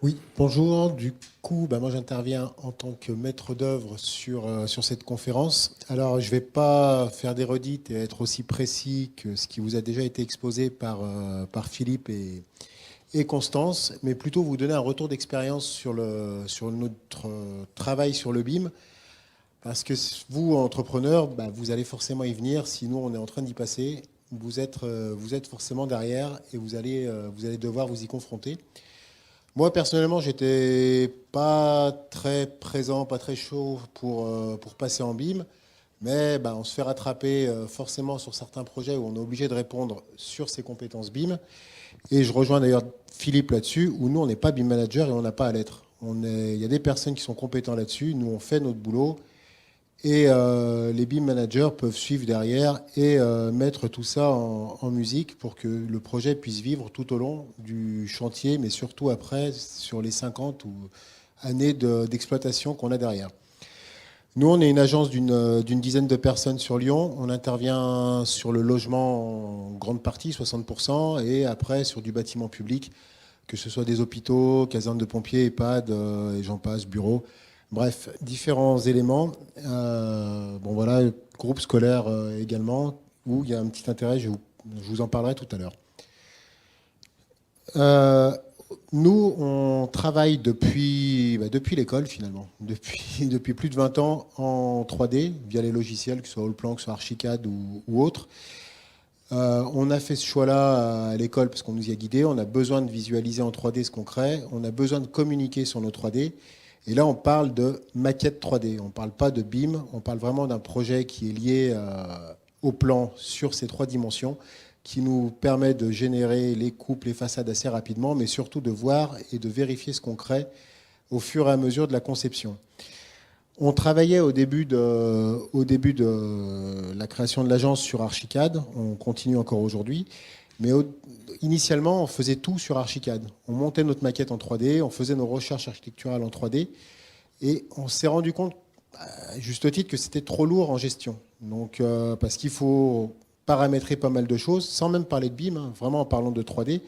Oui, bonjour. Du coup, moi j'interviens en tant que maître d'œuvre sur cette conférence. Alors, je ne vais pas faire des redites et être aussi précis que ce qui vous a déjà été exposé par Philippe et Constance, mais plutôt vous donner un retour d'expérience sur notre travail sur le BIM. Parce que vous, entrepreneurs, vous allez forcément y venir. Si nous, on est en train d'y passer, vous êtes forcément derrière et vous allez devoir vous y confronter. Moi, personnellement, j'étais pas très présent, pas très chaud pour passer en BIM, mais on se fait rattraper forcément sur certains projets où on est obligé de répondre sur ses compétences BIM. Et je rejoins d'ailleurs Philippe là-dessus, où nous, on n'est pas BIM manager et on n'a pas à l'être. Il y a des personnes qui sont compétentes là-dessus, nous, on fait notre boulot, et les BIM managers peuvent suivre derrière et mettre tout ça en musique pour que le projet puisse vivre tout au long du chantier, mais surtout après, sur les 50 années d'exploitation qu'on a derrière. Nous, on est une agence d'une dizaine de personnes sur Lyon. On intervient sur le logement en grande partie, 60%, et après sur du bâtiment public, que ce soit des hôpitaux, casernes de pompiers, EHPAD, et j'en passe, bureaux. Bref, différents éléments. Bon voilà, groupe scolaire également, où il y a un petit intérêt, je vous en parlerai tout à l'heure. Euh, Nous, on travaille depuis l'école finalement, depuis plus de 20 ans en 3D, via les logiciels, que ce soit Allplan, que ce soit Archicad ou autres. On a fait ce choix-là à l'école parce qu'on nous y a guidés. On a besoin de visualiser en 3D ce qu'on crée. On a besoin de communiquer sur nos 3D. Et là, on parle de maquette 3D. On ne parle pas de BIM. On parle vraiment d'un projet qui est lié au plan sur ces 3 dimensions, qui nous permet de générer les coupes, les façades assez rapidement, mais surtout de voir et de vérifier ce qu'on crée au fur et à mesure de la conception. On travaillait au début de la création de l'agence sur Archicad, on continue encore aujourd'hui, mais initialement on faisait tout sur Archicad. On montait notre maquette en 3D, on faisait nos recherches architecturales en 3D, et on s'est rendu compte, à juste titre, que c'était trop lourd en gestion. Donc, parce qu'il faut paramétrer pas mal de choses, sans même parler de BIM, hein, vraiment en parlant de 3D,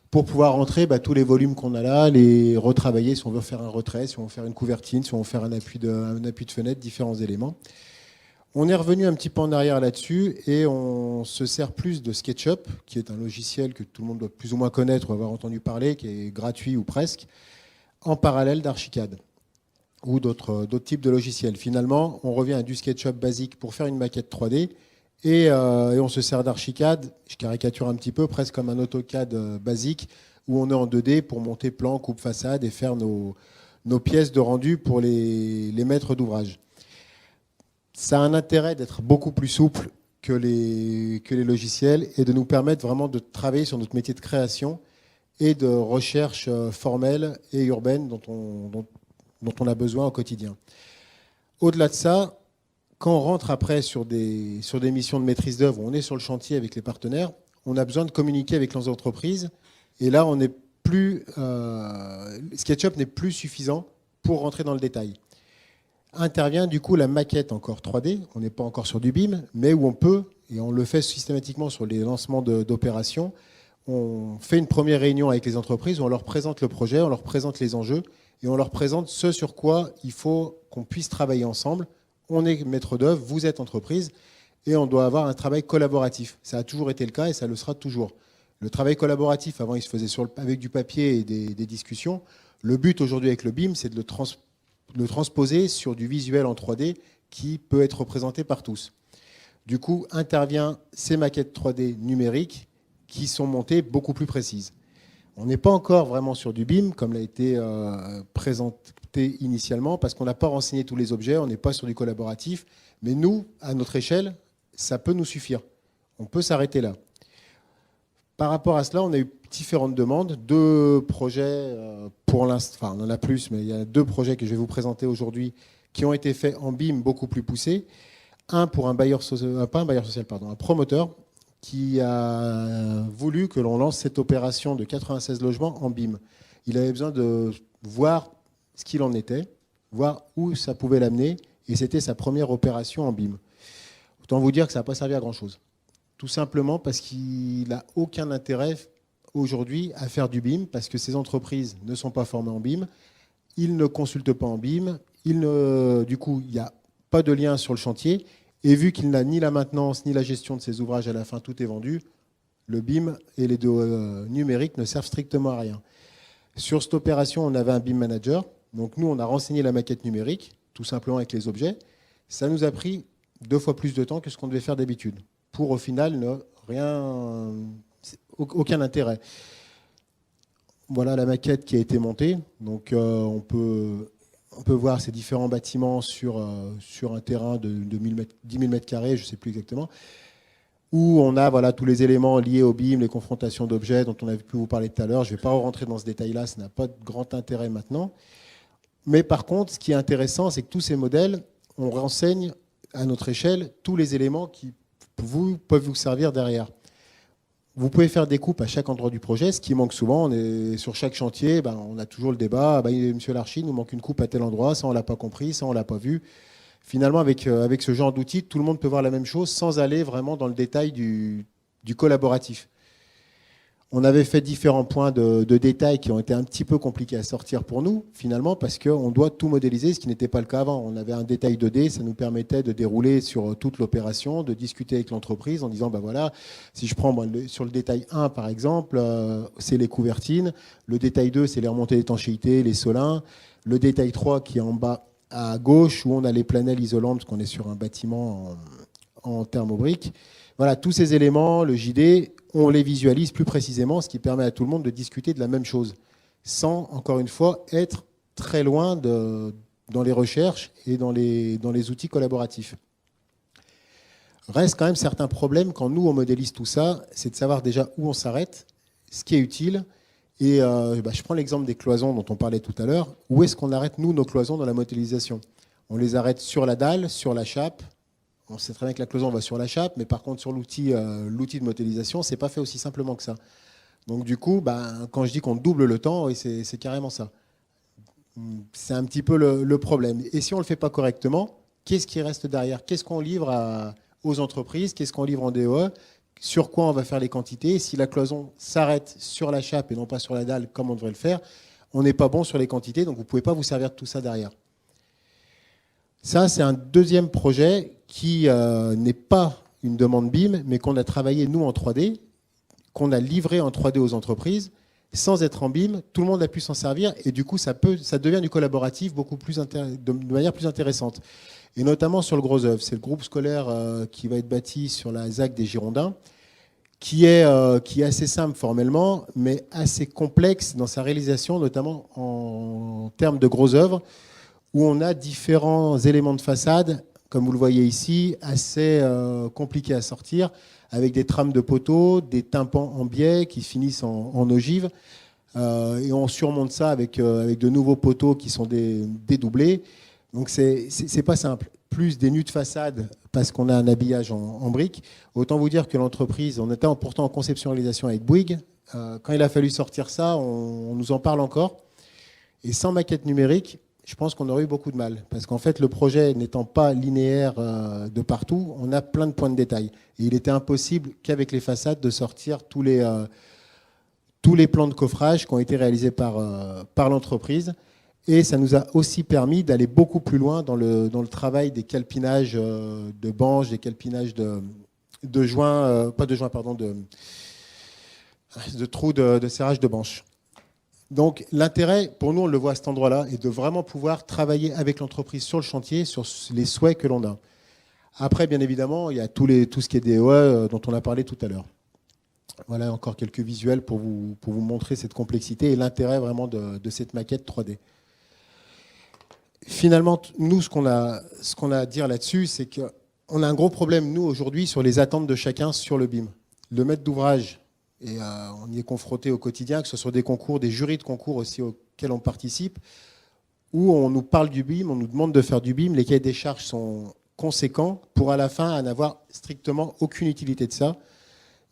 pour pouvoir rentrer tous les volumes qu'on a là, les retravailler si on veut faire un retrait, si on veut faire une couvertine, si on veut faire un appui de fenêtre, différents éléments. On est revenu un petit peu en arrière là-dessus et on se sert plus de SketchUp, qui est un logiciel que tout le monde doit plus ou moins connaître ou avoir entendu parler, qui est gratuit ou presque, en parallèle d'Archicad ou d'autres types de logiciels. Finalement, on revient à du SketchUp basique pour faire une maquette 3D et on se sert d'Archicad, je caricature un petit peu, presque comme un AutoCAD basique, où on est en 2D pour monter plan, coupe façade et faire nos pièces de rendu pour les maîtres d'ouvrage. Ça a un intérêt d'être beaucoup plus souple que les logiciels et de nous permettre vraiment de travailler sur notre métier de création et de recherche formelle et urbaine dont on a besoin au quotidien. Au-delà de ça, quand on rentre après sur des missions de maîtrise d'œuvre, où on est sur le chantier avec les partenaires, on a besoin de communiquer avec les entreprises. Et là, SketchUp n'est plus suffisant pour rentrer dans le détail. Intervient du coup la maquette encore 3D. On n'est pas encore sur du BIM, mais où on peut, et on le fait systématiquement sur les lancements d'opérations, on fait une première réunion avec les entreprises où on leur présente le projet, on leur présente les enjeux et on leur présente ce sur quoi il faut qu'on puisse travailler ensemble. On est maître d'œuvre, vous êtes entreprise, et on doit avoir un travail collaboratif. Ça a toujours été le cas et ça le sera toujours. Le travail collaboratif, avant, il se faisait avec du papier et des discussions. Le but aujourd'hui avec le BIM, c'est de le transposer sur du visuel en 3D qui peut être représenté par tous. Du coup, intervient ces maquettes 3D numériques qui sont montées beaucoup plus précises. On n'est pas encore vraiment sur du BIM, comme l'a été présenté initialement, parce qu'on n'a pas renseigné tous les objets, on n'est pas sur du collaboratif. Mais nous, à notre échelle, ça peut nous suffire. On peut s'arrêter là. Par rapport à cela, on a eu différentes demandes. 2 projets, pour l'instant, enfin on en a plus, mais il y a 2 projets que je vais vous présenter aujourd'hui qui ont été faits en BIM beaucoup plus poussé. Un pour un bailleur social, pas un bailleur social, pardon, un promoteur qui a voulu que l'on lance cette opération de 96 logements en BIM. Il avait besoin de voir ce qu'il en était, voir où ça pouvait l'amener, et c'était sa première opération en BIM. Autant vous dire que ça n'a pas servi à grand-chose. Tout simplement parce qu'il n'a aucun intérêt aujourd'hui à faire du BIM parce que ces entreprises ne sont pas formées en BIM, ils ne consultent pas en BIM, du coup, il n'y a pas de lien sur le chantier. Et vu qu'il n'a ni la maintenance ni la gestion de ses ouvrages à la fin, tout est vendu, le BIM et les dos numériques ne servent strictement à rien. Sur cette opération, on avait un BIM manager. Donc nous, on a renseigné la maquette numérique, tout simplement avec les objets. Ça nous a pris 2 fois plus de temps que ce qu'on devait faire d'habitude, pour au final aucun intérêt. Voilà la maquette qui a été montée. Donc on peut voir ces différents bâtiments sur un terrain de 10 000 m², je ne sais plus exactement, où on a tous les éléments liés au BIM, les confrontations d'objets dont on avait pu vous parler tout à l'heure. Je ne vais pas rentrer dans ce détail-là, ça n'a pas de grand intérêt maintenant. Mais par contre, ce qui est intéressant, c'est que tous ces modèles, on renseigne à notre échelle tous les éléments qui peuvent vous servir derrière. Vous pouvez faire des coupes à chaque endroit du projet. Ce qui manque souvent, sur chaque chantier, on a toujours le débat, monsieur l'archi, il nous manque une coupe à tel endroit, ça on ne l'a pas compris, ça on ne l'a pas vu. Finalement, avec ce genre d'outils, tout le monde peut voir la même chose sans aller vraiment dans le détail du collaboratif. On avait fait différents points de détail qui ont été un petit peu compliqués à sortir pour nous, finalement, parce qu'on doit tout modéliser, ce qui n'était pas le cas avant. On avait un détail 2D, ça nous permettait de dérouler sur toute l'opération, de discuter avec l'entreprise en disant, voilà, si je prends sur le détail 1, par exemple, c'est les couvertines. Le détail 2, c'est les remontées d'étanchéité, les solins. Le détail 3, qui est en bas à gauche, où on a les planelles isolantes, parce qu'on est sur un bâtiment en thermobriques. Voilà, tous ces éléments, le JD, on les visualise plus précisément, ce qui permet à tout le monde de discuter de la même chose, sans, encore une fois, être très loin dans les recherches et dans les outils collaboratifs. Reste quand même certains problèmes quand nous, on modélise tout ça, c'est de savoir déjà où on s'arrête, ce qui est utile. Et je prends l'exemple des cloisons dont on parlait tout à l'heure. Où est-ce qu'on arrête, nous, nos cloisons dans la modélisation? On les arrête sur la dalle, sur la chape. On sait très bien que la cloison va sur la chape, mais par contre, sur l'outil de modélisation, ce n'est pas fait aussi simplement que ça. Donc du coup, quand je dis qu'on double le temps, oui, c'est carrément ça. C'est un petit peu le problème. Et si on ne le fait pas correctement, qu'est-ce qui reste derrière? Qu'est-ce qu'on livre aux entreprises? Qu'est-ce qu'on livre en DOE? Sur quoi on va faire les quantités? Si la cloison s'arrête sur la chape et non pas sur la dalle, comme on devrait le faire, on n'est pas bon sur les quantités, donc vous ne pouvez pas vous servir de tout ça derrière. Ça, c'est un deuxième projet qui n'est pas une demande BIM, mais qu'on a travaillé, nous, en 3D, qu'on a livré en 3D aux entreprises, sans être en BIM. Tout le monde a pu s'en servir, et du coup, ça devient du collaboratif de manière plus intéressante. Et notamment sur le gros œuvre. C'est le groupe scolaire qui va être bâti sur la ZAC des Girondins, qui est assez simple formellement, mais assez complexe dans sa réalisation, notamment en termes de gros œuvres, où on a différents éléments de façade, comme vous le voyez ici, assez compliqués à sortir, avec des trames de poteaux, des tympans en biais qui finissent en ogive, et on surmonte ça avec de nouveaux poteaux qui sont dédoublés. Donc c'est pas simple. Plus des nus de façade, parce qu'on a un habillage en briques. Autant vous dire que l'entreprise, on était pourtant en conception-réalisation avec Bouygues. Quand il a fallu sortir ça, on nous en parle encore. Et sans maquette numérique, je pense qu'on aurait eu beaucoup de mal. Parce qu'en fait, le projet n'étant pas linéaire de partout, on a plein de points de détail. Et il était impossible qu'avec les façades de sortir tous les plans de coffrage qui ont été réalisés par l'entreprise. Et ça nous a aussi permis d'aller beaucoup plus loin dans le travail des calpinages de banches, des calpinages de joints, pas de joints, pardon, de trous de serrage de banches. Donc l'intérêt, pour nous, on le voit à cet endroit-là, est de vraiment pouvoir travailler avec l'entreprise sur le chantier, sur les souhaits que l'on a. Après, bien évidemment, il y a tout ce qui est DOE dont on a parlé tout à l'heure. Voilà encore quelques visuels pour vous montrer cette complexité et l'intérêt vraiment de cette maquette 3D. Finalement, nous, ce qu'on a à dire là-dessus, c'est qu'on a un gros problème, nous, aujourd'hui, sur les attentes de chacun sur le BIM. Le maître d'ouvrage, et on y est confronté au quotidien, que ce soit des concours, des jurys de concours aussi auxquels on participe, où on nous parle du BIM, on nous demande de faire du BIM, les cahiers des charges sont conséquents pour à la fin n'avoir strictement aucune utilité de ça.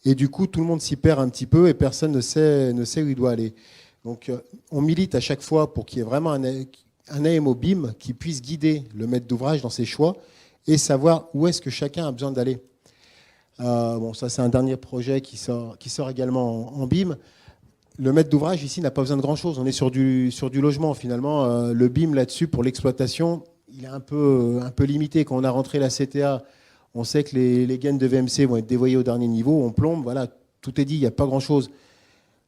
Et du coup, tout le monde s'y perd un petit peu et personne ne sait où il doit aller. Donc, on milite à chaque fois pour qu'il y ait vraiment un AMO BIM qui puisse guider le maître d'ouvrage dans ses choix et savoir où est-ce que chacun a besoin d'aller. Ça c'est un dernier projet qui sort également en BIM. Le maître d'ouvrage ici n'a pas besoin de grand-chose. On est sur du logement finalement. Le BIM là-dessus pour l'exploitation, il est un peu limité. Quand on a rentré la CTA, on sait que les gaines de VMC vont être dévoyées au dernier niveau. On plombe, voilà, tout est dit, il n'y a pas grand-chose.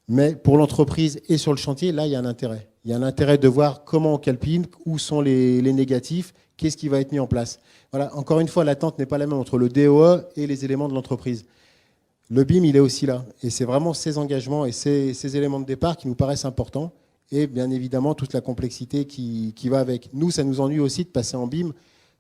Mais pour l'entreprise et sur le chantier, là, il y a un intérêt. Il y a un intérêt de voir comment on calpine, où sont les négatifs, qu'est-ce qui va être mis en place. Voilà, encore une fois, l'attente n'est pas la même entre le DOE et les éléments de l'entreprise. Le BIM, il est aussi là. Et c'est vraiment ces engagements et ces éléments de départ qui nous paraissent importants. Et bien évidemment, toute la complexité qui va avec. Nous, ça nous ennuie aussi de passer en BIM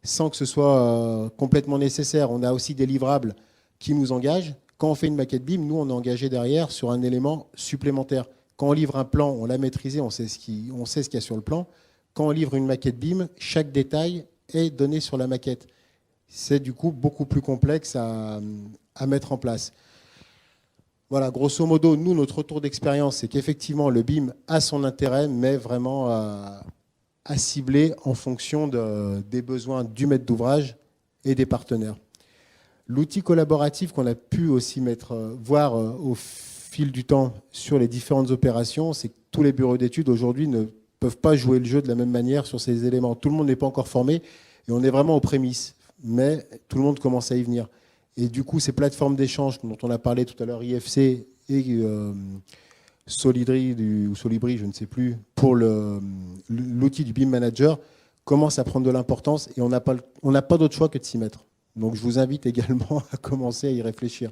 sans que ce soit complètement nécessaire. On a aussi des livrables qui nous engagent. Quand on fait une maquette BIM, nous, on est engagé derrière sur un élément supplémentaire. Quand on livre un plan, on l'a maîtrisé, on sait ce qu'il y a sur le plan. Quand on livre une maquette BIM, chaque détail est donné sur la maquette. C'est du coup beaucoup plus complexe à mettre en place. Voilà, grosso modo, nous, notre retour d'expérience, c'est qu'effectivement, le BIM a son intérêt, mais vraiment à cibler en fonction des besoins du maître d'ouvrage et des partenaires. L'outil collaboratif qu'on a pu aussi voir au fil du temps sur les différentes opérations, c'est que tous les bureaux d'études aujourd'hui ne peuvent pas jouer le jeu de la même manière sur ces éléments. Tout le monde n'est pas encore formé et on est vraiment aux prémices, mais tout le monde commence à y venir. Et du coup, ces plateformes d'échange dont on a parlé tout à l'heure, IFC et Solidry, ou Solibri, je ne sais plus, pour l'outil du BIM Manager, commencent à prendre de l'importance et on n'a pas d'autre choix que de s'y mettre. Donc je vous invite également à commencer à y réfléchir.